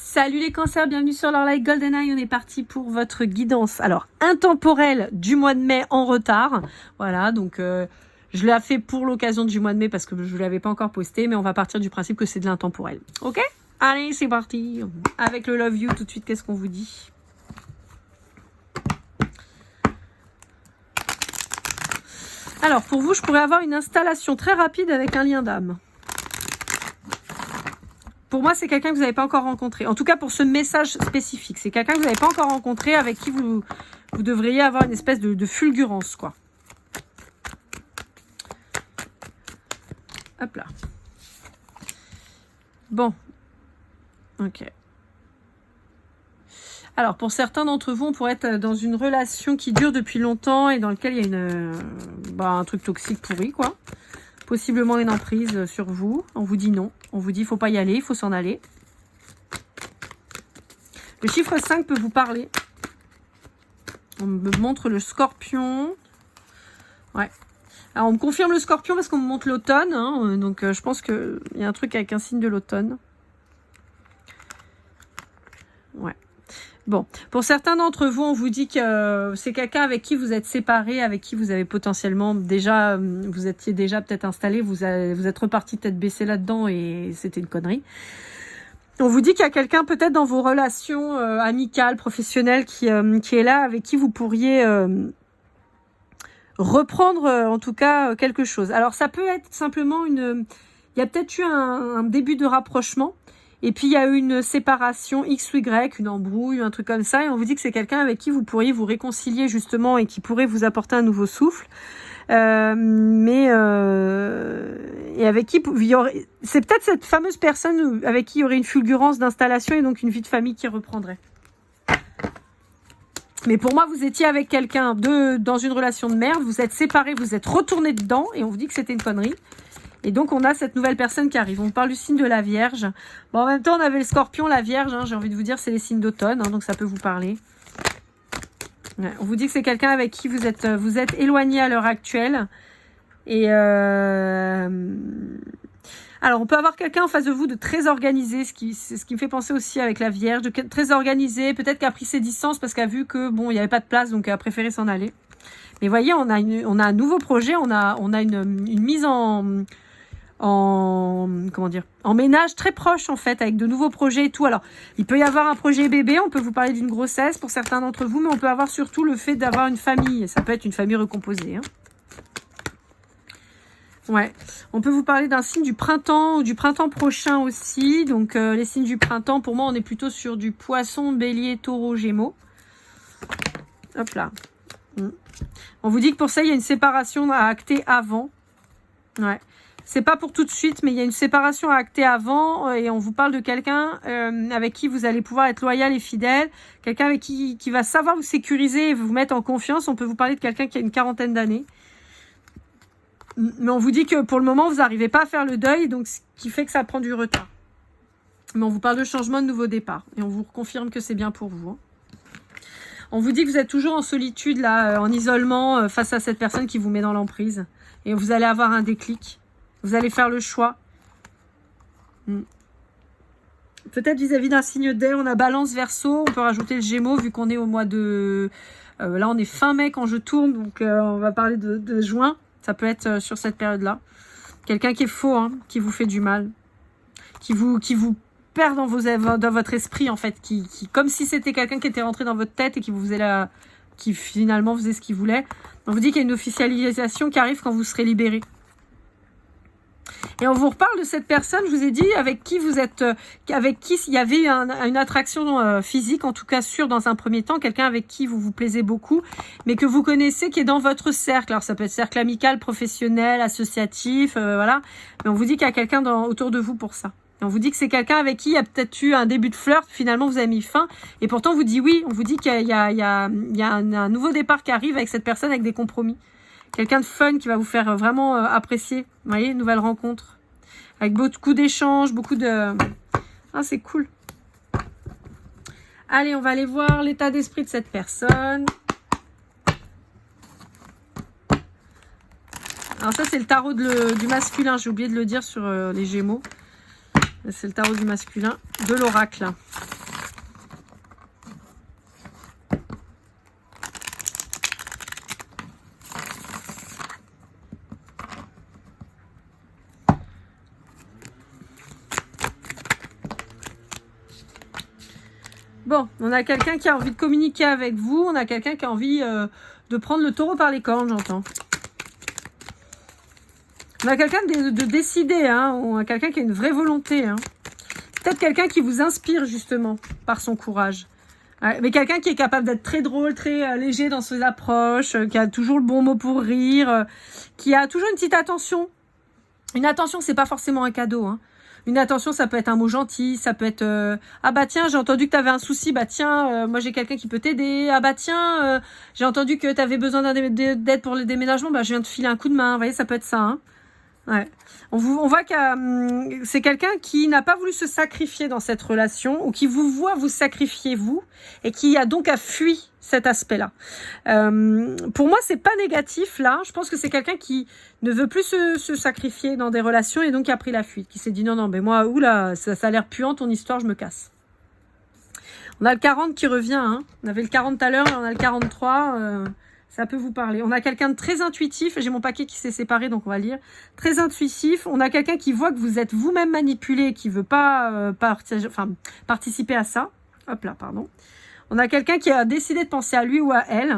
Salut les cancers, bienvenue sur leur live GoldenEye, on est parti pour votre guidance. Alors, intemporel du mois de mai en retard. Voilà, donc je l'ai fait pour l'occasion du mois de mai parce que je ne l'avais pas encore posté, mais on va partir du principe que c'est de l'intemporel. Ok? Allez, c'est parti. Avec le Love You, tout de suite, qu'est-ce qu'on vous dit? Alors, pour vous, je pourrais avoir une installation très rapide avec un lien d'âme. Pour moi, c'est quelqu'un que vous n'avez pas encore rencontré. En tout cas, pour ce message spécifique. C'est quelqu'un que vous n'avez pas encore rencontré, avec qui vous devriez avoir une espèce de fulgurance, quoi. Hop là. Bon. Ok. Alors, pour certains d'entre vous, on pourrait être dans une relation qui dure depuis longtemps et dans laquelle il y a un truc toxique pourri, quoi. Possiblement une emprise sur vous. On vous dit non. On vous dit il ne faut pas y aller, il faut s'en aller. Le chiffre 5 peut vous parler. On me montre le scorpion. Ouais. Alors on me confirme le scorpion parce qu'on me montre l'automne. Hein, donc je pense qu'il y a un truc avec un signe de l'automne. Ouais. Bon, pour certains d'entre vous, on vous dit que c'est quelqu'un avec qui vous êtes séparés, avec qui vous avez potentiellement déjà, vous étiez déjà peut-être installé, vous êtes reparti tête baissée là-dedans et c'était une connerie. On vous dit qu'il y a quelqu'un peut-être dans vos relations amicales, professionnelles qui est là, avec qui vous pourriez reprendre en tout cas quelque chose. Alors ça peut être simplement il y a peut-être eu un début de rapprochement. Et puis, il y a eu une séparation X ou Y, une embrouille, un truc comme ça. Et on vous dit que c'est quelqu'un avec qui vous pourriez vous réconcilier, justement, et qui pourrait vous apporter un nouveau souffle. Et avec qui il y aurait... C'est peut-être cette fameuse personne avec qui il y aurait une fulgurance d'installation et donc une vie de famille qui reprendrait. Mais pour moi, vous étiez avec quelqu'un dans une relation de merde, vous êtes séparés, vous êtes retournés dedans, et on vous dit que c'était une connerie. Et donc, on a cette nouvelle personne qui arrive. On parle du signe de la Vierge. Bon, en même temps, on avait le Scorpion, la Vierge. Hein, j'ai envie de vous dire, c'est les signes d'automne. Hein, donc, ça peut vous parler. Ouais, on vous dit que c'est quelqu'un avec qui vous êtes éloigné à l'heure actuelle. Et alors, on peut avoir quelqu'un en face de vous de très organisé. C'est ce qui me fait penser aussi avec la Vierge. De très organisé. Peut-être qu'elle a pris ses distances parce qu'elle a vu que, bon, il n'y avait pas de place. Donc, elle a préféré s'en aller. Mais voyez, on a un nouveau projet. On a une mise en ménage très proche en fait, avec de nouveaux projets et tout. Alors, il peut y avoir un projet bébé, on peut vous parler d'une grossesse pour certains d'entre vous, mais on peut avoir surtout le fait d'avoir une famille. Ça peut être une famille recomposée. Hein. Ouais, on peut vous parler d'un signe du printemps ou du printemps prochain aussi. Donc, les signes du printemps, pour moi, on est plutôt sur du poisson, bélier, taureau, gémeaux. Hop là. On vous dit que pour ça, il y a une séparation à acter avant. Ouais. C'est pas pour tout de suite, mais il y a une séparation à acter avant et on vous parle de quelqu'un avec qui vous allez pouvoir être loyal et fidèle, quelqu'un avec qui va savoir vous sécuriser et vous mettre en confiance. On peut vous parler de quelqu'un qui a une quarantaine d'années. Mais on vous dit que pour le moment, vous n'arrivez pas à faire le deuil, donc ce qui fait que ça prend du retard. Mais on vous parle de changement, de nouveau départ et on vous confirme que c'est bien pour vous. Hein. On vous dit que vous êtes toujours en solitude, là, en isolement face à cette personne qui vous met dans l'emprise. Et vous allez avoir un déclic. Vous allez faire le choix. Peut-être vis-à-vis d'un signe d'air, on a Balance, Verseau. On peut rajouter le Gémeaux vu qu'on est au mois de... là, on est fin mai quand je tourne. Donc, on va parler de juin. Ça peut être sur cette période-là. Quelqu'un qui est faux, hein, qui vous fait du mal. Qui vous perd dans votre esprit, en fait. Comme si c'était quelqu'un qui était rentré dans votre tête et qui vous faisait qui finalement faisait ce qu'il voulait. On vous dit qu'il y a une officialisation qui arrive quand vous serez libéré. Et on vous reparle de cette personne, je vous ai dit, avec qui il y avait une attraction physique, en tout cas sûre dans un premier temps, quelqu'un avec qui vous vous plaisez beaucoup, mais que vous connaissez, qui est dans votre cercle. Alors ça peut être cercle amical, professionnel, associatif, voilà. Mais on vous dit qu'il y a quelqu'un autour de vous pour ça. Et on vous dit que c'est quelqu'un avec qui il y a peut-être eu un début de flirt, finalement vous avez mis fin, et pourtant on vous dit oui, on vous dit qu'il y a un nouveau départ qui arrive avec cette personne avec des compromis. Quelqu'un de fun qui va vous faire vraiment apprécier. Vous voyez, une nouvelle rencontre. Avec beaucoup d'échanges, beaucoup de... Ah, c'est cool. Allez, on va aller voir l'état d'esprit de cette personne. Alors ça, c'est le tarot du masculin. J'ai oublié de le dire sur les Gémeaux. C'est le tarot du masculin de l'oracle. Bon, on a quelqu'un qui a envie de communiquer avec vous. On a quelqu'un qui a envie de prendre le taureau par les cornes, j'entends. On a quelqu'un de décidé, hein. On a quelqu'un qui a une vraie volonté, hein. Peut-être quelqu'un qui vous inspire, justement, par son courage. Ouais, mais quelqu'un qui est capable d'être très drôle, très léger dans ses approches, qui a toujours le bon mot pour rire, qui a toujours une petite attention. Une attention, c'est pas forcément un cadeau, hein. Une attention, ça peut être un mot gentil, ça peut être ah bah tiens, j'ai entendu que tu avais un souci, bah tiens, moi j'ai quelqu'un qui peut t'aider. Ah bah tiens, j'ai entendu que tu avais besoin d'aide pour le déménagement, bah je viens te filer un coup de main. Vous voyez, ça peut être ça, hein. Ouais. On voit que c'est quelqu'un qui n'a pas voulu se sacrifier dans cette relation ou qui vous voit vous sacrifier vous et qui a donc fui cet aspect-là. Pour moi, c'est pas négatif là. Je pense que c'est quelqu'un qui ne veut plus se sacrifier dans des relations et donc qui a pris la fuite, qui s'est dit non, mais moi, oula, ça a l'air puant ton histoire, je me casse. On a le 40 qui revient, hein. On avait le 40 tout à l'heure et on a le 43. Ça peut vous parler. On a quelqu'un de très intuitif. J'ai mon paquet qui s'est séparé, donc on va lire. Très intuitif. On a quelqu'un qui voit que vous êtes vous-même manipulé, qui veut pas participer à ça. Hop là, pardon. On a quelqu'un qui a décidé de penser à lui ou à elle.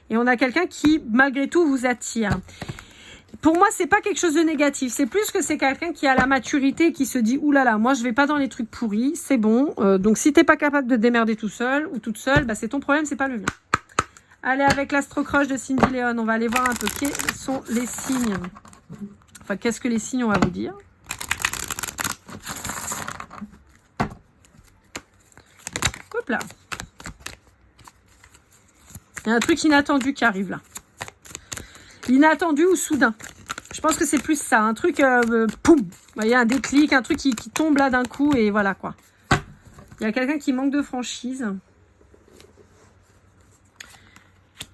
Et on a quelqu'un qui, malgré tout, vous attire. Pour moi, c'est pas quelque chose de négatif. C'est plus que c'est quelqu'un qui a la maturité et qui se dit « Ouh là là, moi, je vais pas dans les trucs pourris. C'est bon. Donc, si t'es pas capable de te démerder tout seul ou toute seule, bah, c'est ton problème, c'est pas le mien. » Allez, avec l'astro-croche de Cindy Léon, on va aller voir un peu quels sont les signes. Enfin, qu'est-ce que les signes on va vous dire. Hop là. Il y a un truc inattendu qui arrive là. Inattendu ou soudain. Je pense que c'est plus ça. Un truc, poum. Il y a un déclic, un truc qui tombe là d'un coup et voilà quoi. Il y a quelqu'un qui manque de franchise.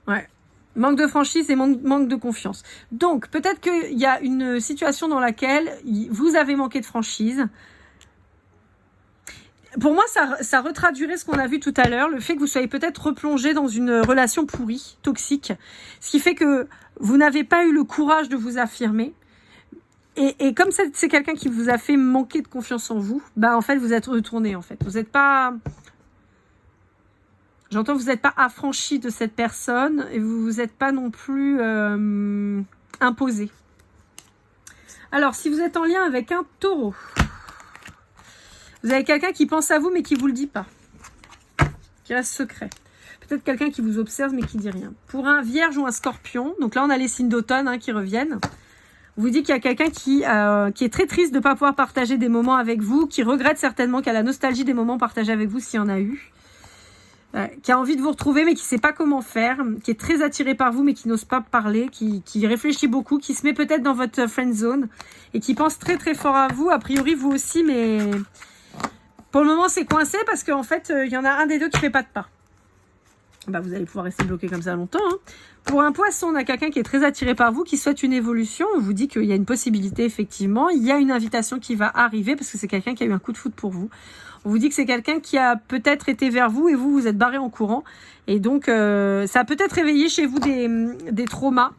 Ouais. Manque de franchise et manque de confiance. Donc, peut-être qu'il y a une situation dans laquelle vous avez manqué de franchise. Pour moi, ça retraduirait ce qu'on a vu tout à l'heure, le fait que vous soyez peut-être replongé dans une relation pourrie, toxique, ce qui fait que vous n'avez pas eu le courage de vous affirmer. Et comme c'est quelqu'un qui vous a fait manquer de confiance en vous, bah en fait, vous êtes retourné, en fait. Vous n'êtes pas... J'entends que vous n'êtes pas affranchi de cette personne et vous n'êtes pas non plus imposé. Alors, si vous êtes en lien avec un taureau, vous avez quelqu'un qui pense à vous mais qui ne vous le dit pas, qui reste secret. Peut-être quelqu'un qui vous observe mais qui ne dit rien. Pour un vierge ou un scorpion, donc là on a les signes d'automne qui reviennent. On vous dit qu'il y a quelqu'un qui est très triste de ne pas pouvoir partager des moments avec vous, qui regrette certainement, qui a la nostalgie des moments partagés avec vous s'il y en a eu. Qui a envie de vous retrouver mais qui ne sait pas comment faire, qui est très attiré par vous mais qui n'ose pas parler, qui réfléchit beaucoup, qui se met peut-être dans votre friend zone et qui pense très très fort à vous, a priori vous aussi, mais pour le moment c'est coincé parce qu'en fait il y en a un des deux qui ne fait pas de pas. Bah, vous allez pouvoir rester bloqué comme ça longtemps. Hein. Pour un poisson, on a quelqu'un qui est très attiré par vous, qui souhaite une évolution. On vous dit qu'il y a une possibilité effectivement, il y a une invitation qui va arriver parce que c'est quelqu'un qui a eu un coup de foudre pour vous. On vous dit que c'est quelqu'un qui a peut-être été vers vous et vous êtes barré en courant. Et donc, ça a peut-être réveillé chez vous des traumas.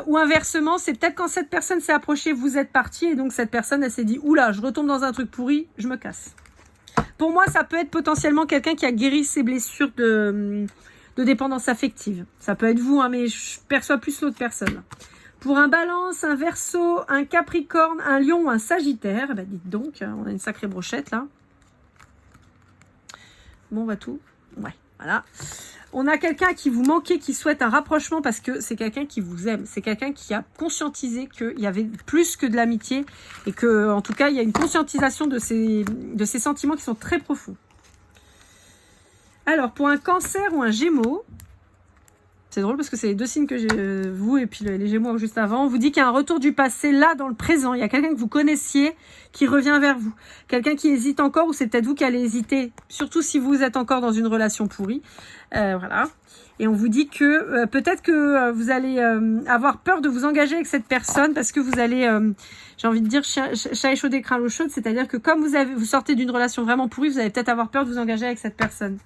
Ou inversement, c'est peut-être quand cette personne s'est approchée, vous êtes parti. Et donc, cette personne, elle s'est dit, oula, je retombe dans un truc pourri, je me casse. Pour moi, ça peut être potentiellement quelqu'un qui a guéri ses blessures de dépendance affective. Ça peut être vous, hein, mais je perçois plus l'autre personne. Pour un balance, un verseau, un capricorne, un lion ou un sagittaire, bah dites donc, on a une sacrée brochette là. Bon, on va tout. Ouais, voilà. On a quelqu'un qui vous manquait, qui souhaite un rapprochement parce que c'est quelqu'un qui vous aime. C'est quelqu'un qui a conscientisé qu'il y avait plus que de l'amitié et que, en tout cas, il y a une conscientisation de ces sentiments qui sont très profonds. Alors, pour un cancer ou un gémeaux, C'est drôle parce que c'est les 2 signes que j'ai, vous et puis les Gémeaux juste avant. On vous dit qu'il y a un retour du passé là dans le présent. Il y a quelqu'un que vous connaissiez qui revient vers vous. Quelqu'un qui hésite encore ou c'est peut-être vous qui allez hésiter. Surtout si vous êtes encore dans une relation pourrie. Voilà. Et on vous dit que peut-être que vous allez avoir peur de vous engager avec cette personne parce que vous allez, j'ai envie de dire, chat échaudé, crâne l'eau chaude. C'est-à-dire que comme vous sortez d'une relation vraiment pourrie, vous allez peut-être avoir peur de vous engager avec cette personne.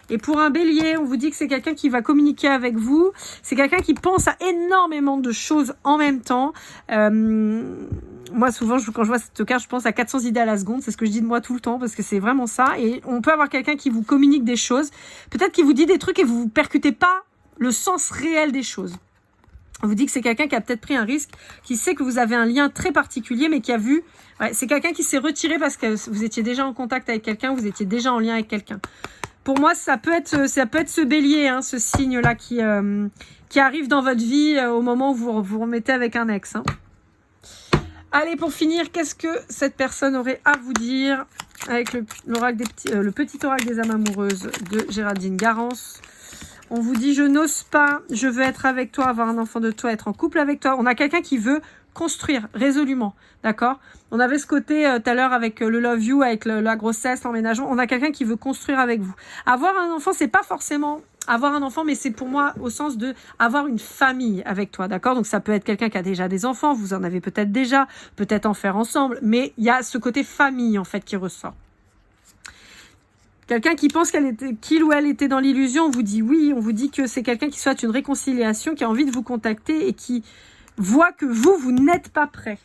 Et pour un bélier, on vous dit que c'est quelqu'un qui va communiquer avec vous. C'est quelqu'un qui pense à énormément de choses en même temps. Moi, souvent, quand je vois cette carte, je pense à 400 idées à la seconde. C'est ce que je dis de moi tout le temps parce que c'est vraiment ça. Et on peut avoir quelqu'un qui vous communique des choses. Peut-être qu'il vous dit des trucs et vous ne percutez pas le sens réel des choses. On vous dit que c'est quelqu'un qui a peut-être pris un risque, qui sait que vous avez un lien très particulier, mais qui a vu... Ouais, c'est quelqu'un qui s'est retiré parce que vous étiez déjà en contact avec quelqu'un, vous étiez déjà en lien avec quelqu'un. Pour moi, ça peut être ce bélier, hein, ce signe-là qui arrive dans votre vie au moment où vous vous remettez avec un ex. Hein. Allez, pour finir, qu'est-ce que cette personne aurait à vous dire avec le petit oracle des âmes amoureuses de Géraldine Garance? On vous dit, je n'ose pas, je veux être avec toi, avoir un enfant de toi, être en couple avec toi. On a quelqu'un qui veut construire résolument, d'accord? On avait ce côté tout à l'heure avec le love you, avec la grossesse, l'emménagement. On a quelqu'un qui veut construire avec vous. Avoir un enfant, c'est pas forcément avoir un enfant, mais c'est pour moi au sens de avoir une famille avec toi, d'accord? Donc ça peut être quelqu'un qui a déjà des enfants, vous en avez peut-être déjà, peut-être en faire ensemble, mais il y a ce côté famille en fait qui ressort. Quelqu'un qui pense qu'il ou elle était dans l'illusion, on vous dit oui, on vous dit que c'est quelqu'un qui souhaite une réconciliation, qui a envie de vous contacter et qui voit que vous n'êtes pas prêt.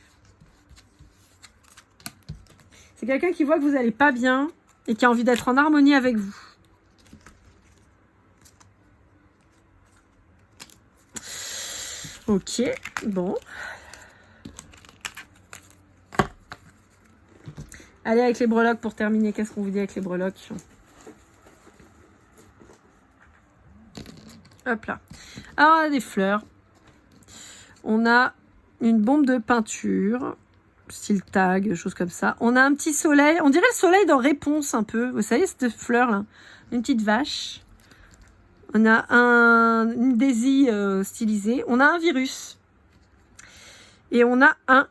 C'est quelqu'un qui voit que vous n'allez pas bien et qui a envie d'être en harmonie avec vous. Ok, bon. Allez, avec les breloques pour terminer, qu'est-ce qu'on vous dit avec les breloques? Hop là. Alors, on a des fleurs. On a une bombe de peinture, style tag, choses comme ça. On a un petit soleil. On dirait le soleil dans Réponse un peu. Vous savez, cette fleur-là. Une petite vache. On a une daisy stylisée. On a un virus. Et on a un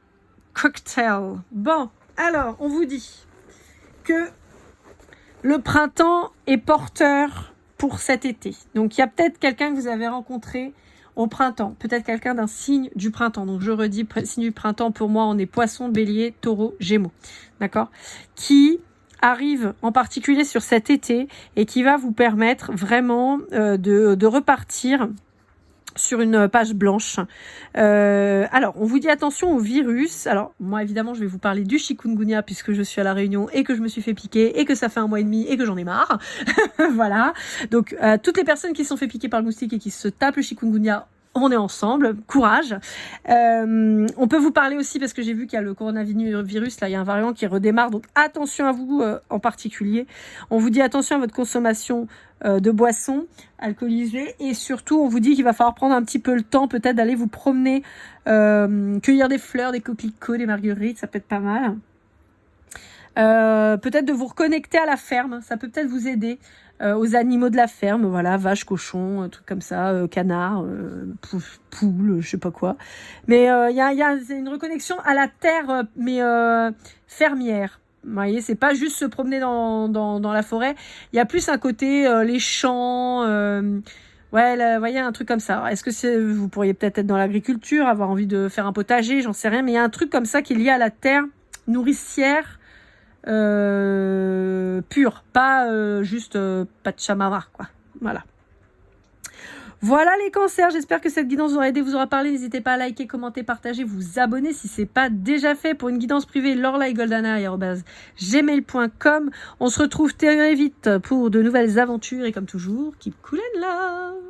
cocktail. Bon, alors, on vous dit que le printemps est porteur pour cet été. Donc, il y a peut-être quelqu'un que vous avez rencontré au printemps. Peut-être quelqu'un d'un signe du printemps. Donc, je redis, signe du printemps, pour moi, on est Poisson, Bélier, Taureau, Gémeaux. D'accord? Qui arrive en particulier sur cet été et qui va vous permettre vraiment de repartir sur une page blanche. Alors, on vous dit attention au virus. Alors, moi, évidemment, je vais vous parler du chikungunya puisque je suis à La Réunion et que je me suis fait piquer et que ça fait 1 mois et demi et que j'en ai marre. Voilà. Donc, toutes les personnes qui se sont fait piquer par le moustique et qui se tapent le chikungunya, on est ensemble, courage. On peut vous parler aussi, parce que j'ai vu qu'il y a le coronavirus, là il y a un variant qui redémarre, donc attention à vous en particulier. On vous dit attention à votre consommation de boissons alcoolisées, et surtout on vous dit qu'il va falloir prendre un petit peu le temps peut-être d'aller vous promener, cueillir des fleurs, des coquelicots, des marguerites, ça peut être pas mal. Peut-être de vous reconnecter à la ferme, ça peut peut-être vous aider. Aux animaux de la ferme, voilà, vaches, cochons, trucs comme ça, canards, poules, je sais pas quoi. Mais il y a une reconnexion à la terre, mais fermière. Vous voyez, c'est pas juste se promener dans la forêt. Il y a plus un côté les champs. Ouais, là, vous voyez, un truc comme ça. Alors, est-ce que vous pourriez peut-être être dans l'agriculture, avoir envie de faire un potager, j'en sais rien. Mais il y a un truc comme ça qui est lié à la terre nourricière. Pur, pas juste Pachamama, quoi. Voilà. Voilà les cancers, j'espère que cette guidance vous aura aidé, vous aura parlé. N'hésitez pas à liker, commenter, partager, vous abonner si c'est pas déjà fait. Pour une guidance privée, lorlaigoldanai@gmail.com. On se retrouve très vite pour de nouvelles aventures et comme toujours, keep cool and love.